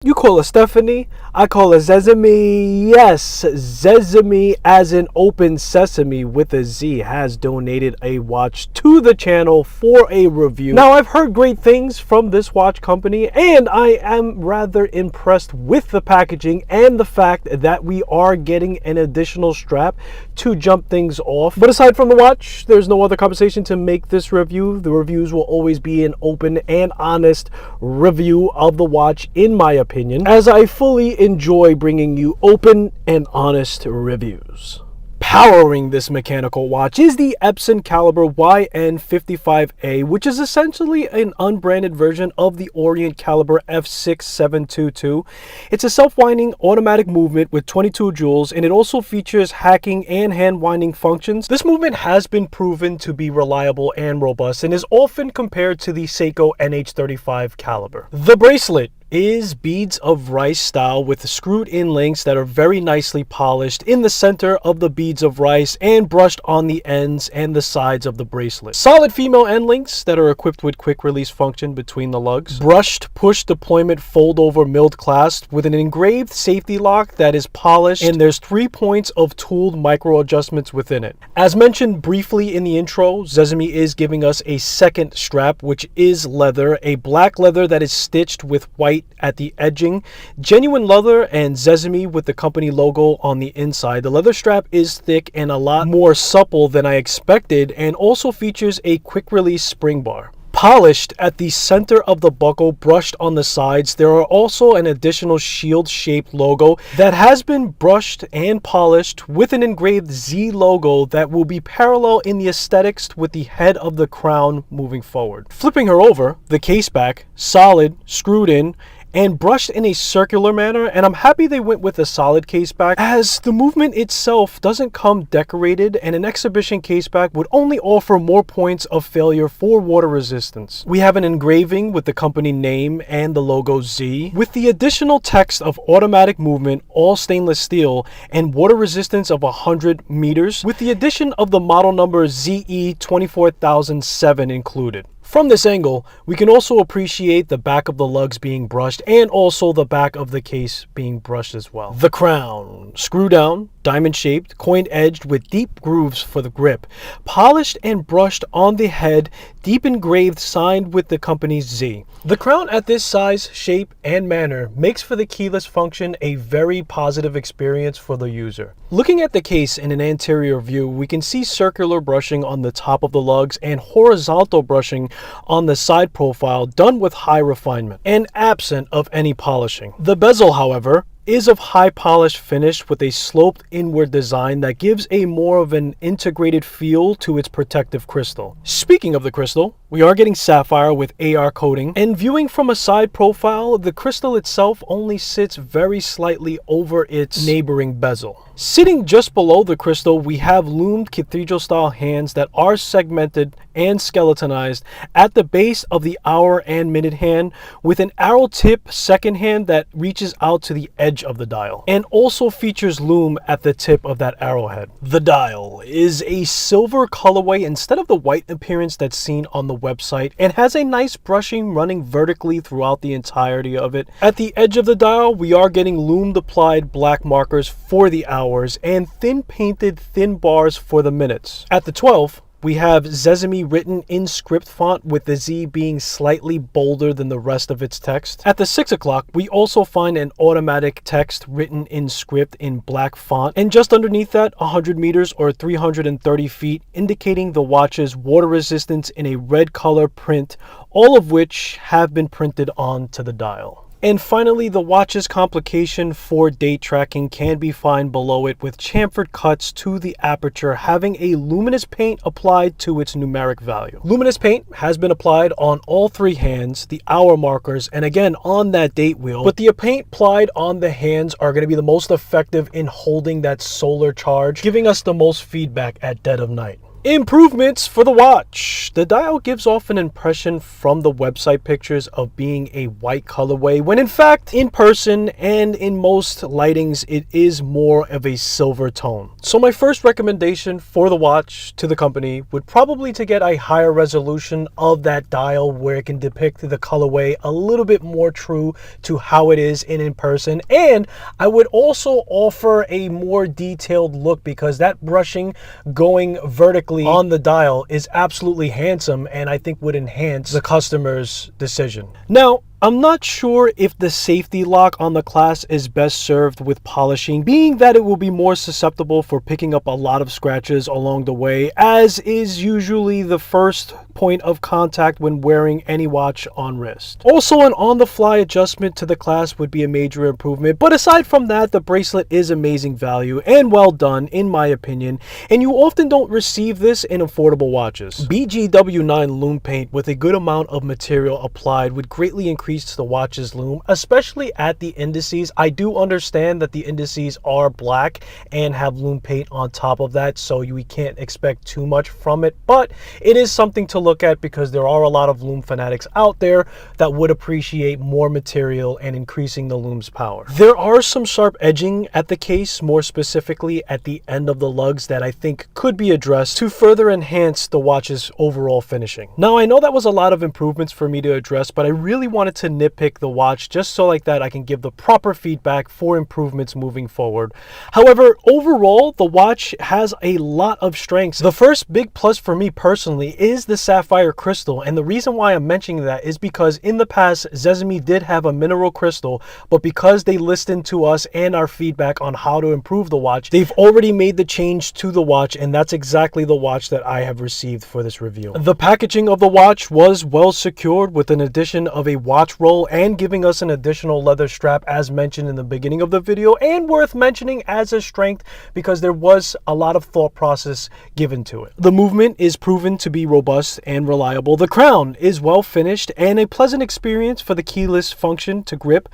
You call her Stephanie, I call her ZEZAME. Yes, ZEZAME as in open sesame with a Z has donated a watch to the channel for a review. Now, I've heard great things from this watch company and I am rather impressed with the packaging and the fact that we are getting an additional strap to jump things off. But aside from the watch, there's no other conversation to make this review. The reviews will always be an open and honest review of the watch in my opinion, as I fully enjoy bringing you open and honest reviews. Powering this mechanical watch is the Epson Caliber YN55A, which is essentially an unbranded version of the Orient Caliber F6722. It's a self-winding automatic movement with 22 joules, and it also features hacking and hand winding functions. This movement has been proven to be reliable and robust and is often compared to the Seiko NH35 caliber. The bracelet is beads of rice style with screwed in links that are very nicely polished in the center of the beads of rice and brushed on the ends and the sides of the bracelet. Solid female end links that are equipped with quick release function between the lugs. Brushed push deployment fold over milled clasp with an engraved safety lock that is polished, and there's 3 points of tooled micro adjustments within it. As mentioned briefly in the intro, ZEZAME is giving us a second strap, which is leather, a black leather that is stitched with white at the edging, genuine leather, and ZEZAME with the company logo on the inside. The leather strap is thick and a lot more supple than I expected, and also features a quick release spring bar. Polished at the center of the buckle, brushed on the sides, there are also an additional shield-shaped logo that has been brushed and polished with an engraved Z logo that will be parallel in the aesthetics with the head of the crown moving forward. Flipping her over, the case back, solid, screwed in, and brushed in a circular manner, and I'm happy they went with a solid case back, as the movement itself doesn't come decorated, and an exhibition case back would only offer more points of failure for water resistance. We have an engraving with the company name and the logo Z, with the additional text of automatic movement, all stainless steel, and water resistance of 100 meters, with the addition of the model number ZE-24007 included. From this angle, we can also appreciate the back of the lugs being brushed and also the back of the case being brushed as well. The crown, screw down, diamond shaped, coin edged with deep grooves for the grip, polished and brushed on the head, deep engraved, signed with the company's Z. The crown at this size, shape, and manner makes for the keyless function a very positive experience for the user. Looking at the case in an anterior view, we can see circular brushing on the top of the lugs and horizontal brushing on the side profile done with high refinement and absent of any polishing. The bezel, however, is of high polish finish with a sloped inward design that gives a more of an integrated feel to its protective crystal. Speaking of the crystal, we are getting sapphire with AR coating, and viewing from a side profile, the crystal itself only sits very slightly over its neighboring bezel. Sitting just below the crystal, we have loomed cathedral style hands that are segmented and skeletonized at the base of the hour and minute hand, with an arrow tip second hand that reaches out to the edge of the dial, and also features loom at the tip of that arrowhead. The dial is a silver colorway instead of the white appearance that's seen on the website, and has a nice brushing running vertically throughout the entirety of it. At the edge of the dial, we are getting loomed applied black markers for the hours and thin painted thin bars for the minutes. At the 12th, we have ZEZAME written in script font, with the Z being slightly bolder than the rest of its text. At the 6 o'clock, we also find an automatic text written in script in black font, and just underneath that, 100 meters or 330 feet, indicating the watch's water resistance in a red color print, all of which have been printed onto the dial. And finally, the watch's complication for date tracking can be found below it, with chamfered cuts to the aperture having a luminous paint applied to its numeric value. Luminous paint has been applied on all 3 hands, the hour markers, and again on that date wheel, but the paint applied on the hands are going to be the most effective in holding that solar charge, giving us the most feedback at dead of night. Improvements for the watch. The dial gives off an impression from the website pictures of being a white colorway, when in fact, in person and in most lightings, it is more of a silver tone. So my first recommendation for the watch to the company would probably to get a higher resolution of that dial where it can depict the colorway a little bit more true to how it is in person. And I would also offer a more detailed look, because that brushing going vertically on the dial is absolutely handsome, and I think would enhance the customer's decision. Now, I'm not sure if the safety lock on the class is best served with polishing, being that it will be more susceptible for picking up a lot of scratches along the way, as is usually the first point of contact when wearing any watch on wrist. Also, an on-the-fly adjustment to the clasp would be a major improvement, but aside from that, the bracelet is amazing value and well done in my opinion, and you often don't receive this in affordable watches. BGW9 lume paint with a good amount of material applied would greatly increase the watch's lume, especially at the indices. I do understand that the indices are black and have lume paint on top of that, so we can't expect too much from it, but it is something to look at because there are a lot of lume fanatics out there that would appreciate more material and increasing the lume's power. There are some sharp edging at the case, more specifically at the end of the lugs, that I think could be addressed to further enhance the watch's overall finishing. Now, I know that was a lot of improvements for me to address, but I really wanted to nitpick the watch just so like that I can give the proper feedback for improvements moving forward. However, overall, the watch has a lot of strengths. The first big plus for me personally is the sapphire crystal, and the reason why I'm mentioning that is because in the past, ZEZAME did have a mineral crystal, but because they listened to us and our feedback on how to improve the watch, they've already made the change to the watch, and that's exactly the watch that I have received for this review. The packaging of the watch was well secured with an addition of a watch roll and giving us an additional leather strap as mentioned in the beginning of the video, and worth mentioning as a strength because there was a lot of thought process given to it. The movement is proven to be robust and reliable. The crown is well finished and a pleasant experience for the keyless function to grip.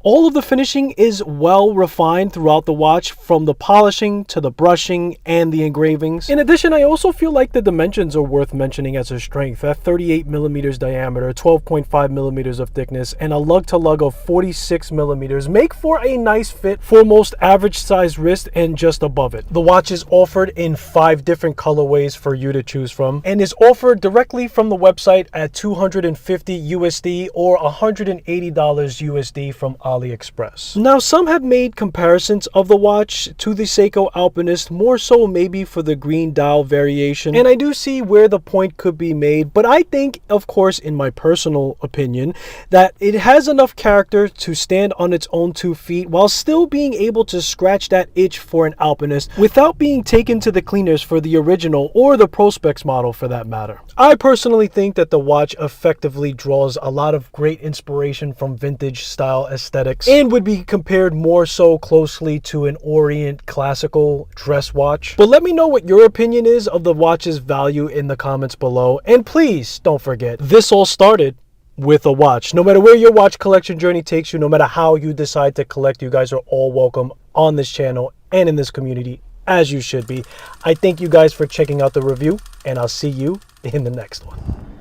All of the finishing is well refined throughout the watch, from the polishing to the brushing and the engravings. In addition, I also feel like the dimensions are worth mentioning as a strength. At 38 millimeters diameter, 12.5 millimeters of thickness, and a lug-to-lug of 46 millimeters make for a nice fit for most average size wrist and just above it. The watch is offered in 5 different colorways for you to choose from, and is offered directly from the website at $250 USD or $180 USD from AliExpress. Now, some have made comparisons of the watch to the Seiko Alpinist, more so maybe for the green dial variation, and I do see where the point could be made, but I think, of course, in my personal opinion, that it has enough character to stand on its own 2 feet while still being able to scratch that itch for an Alpinist without being taken to the cleaners for the original or the Prospex model for that matter. I personally think that the watch effectively draws a lot of great inspiration from vintage style aesthetics and would be compared more so closely to an Orient classical dress watch. But let me know what your opinion is of the watch's value in the comments below, and please don't forget, this all started with a watch. No matter where your watch collection journey takes you, no matter how you decide to collect, you guys are all welcome on this channel and in this community, as you should be. I thank you guys for checking out the review, and I'll see you in the next one.